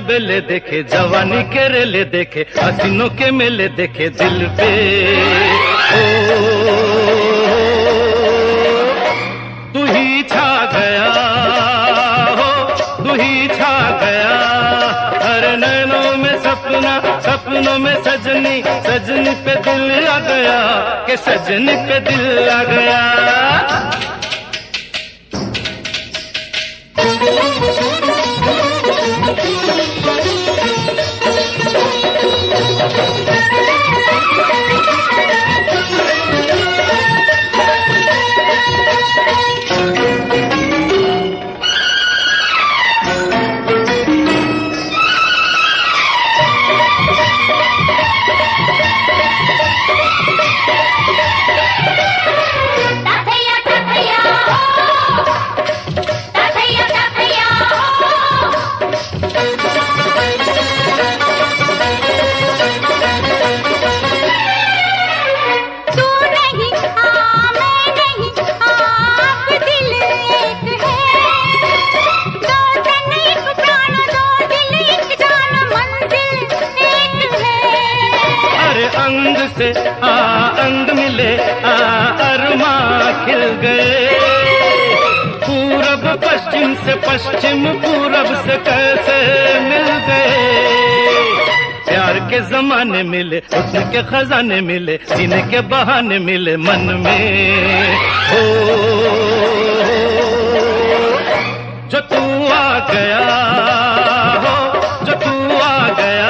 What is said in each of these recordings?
बेले देखे, जवानी के रेले देखे, हसीनों के मेले देखे दिल पे। ओ तू ही छा गया हो, तू ही छा गया। हर नैनों में सपना, सपनों में सजनी, सजनी पे दिल आ गया कि सजनी पे दिल आ गया। अंग से अंग मिले, अरमा खिल गए। पूरब पश्चिम से पश्चिम, पूरब से कैसे मिल गए। प्यार के जमाने मिले, हुस्न के खजाने मिले, जीने के बहाने मिले मन में। हो जो तू आ गया हो, जो तू आ गया।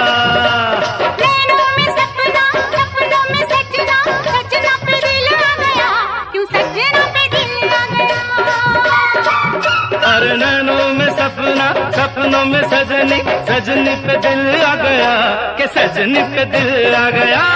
अरे नैनों में सपना, सपनों में सजनी, सजनी पे दिल आ गया कि सजनी पे दिल आ गया।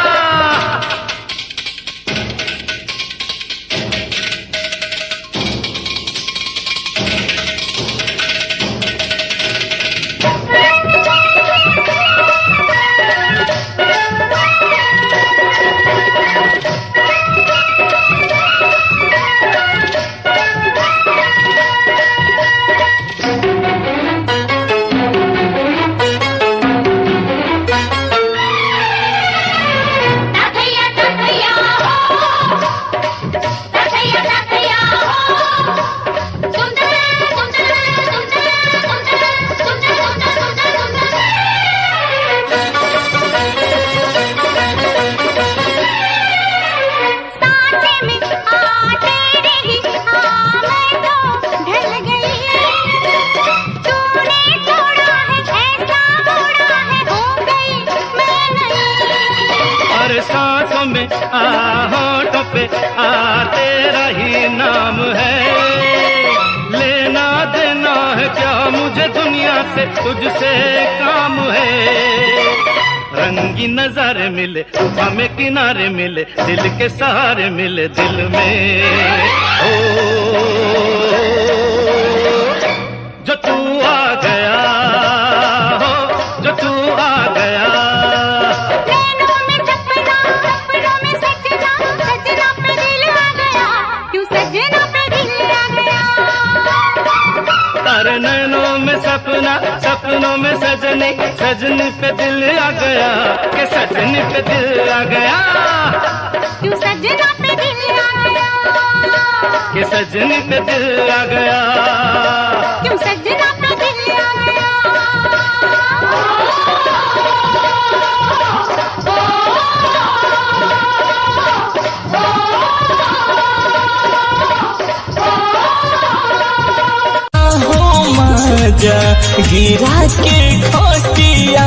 सांसों में होठों पे तेरा ही नाम है। लेना देना है क्या मुझे दुनिया से, तुझसे काम है। रंगी नजारे मिले, तूफा में किनारे मिले, दिल के सहारे मिले दिल में। ओ जो तू आ गया हो, जो तू आ गया। अरे नैनों में सपना, सपनों में सजनी, सजनी पे दिल आ गया कि सजनी पे दिल आ गया। क्यों सजना पे दिल आ गया कि सजनी पे दिल आ गया। क्यों सजना पे दिल आ गया। गिरा के खोटिया,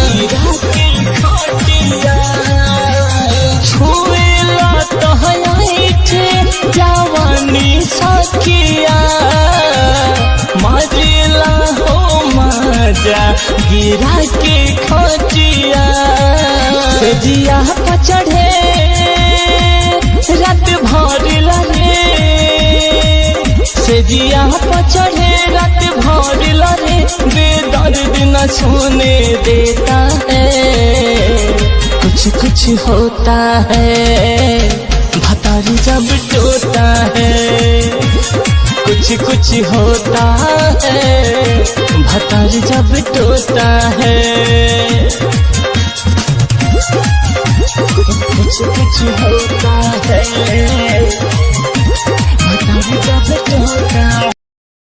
गिरा के खोटिया, छुएला तो हयाइठे जवानी सखिया। मारिला हो मजा गिरा के खोटिया। सजिया पर चढ़े रात भर लगे, सजिया पर चढ़े रात भर लगे। बेदर्द न सोने देता है, कुछ कुछ होता है भतारी जब टूटा है। कुछ कुछ होता है भतार जब टोता है। कुछ कुछ होता है, भतार जब टोता है।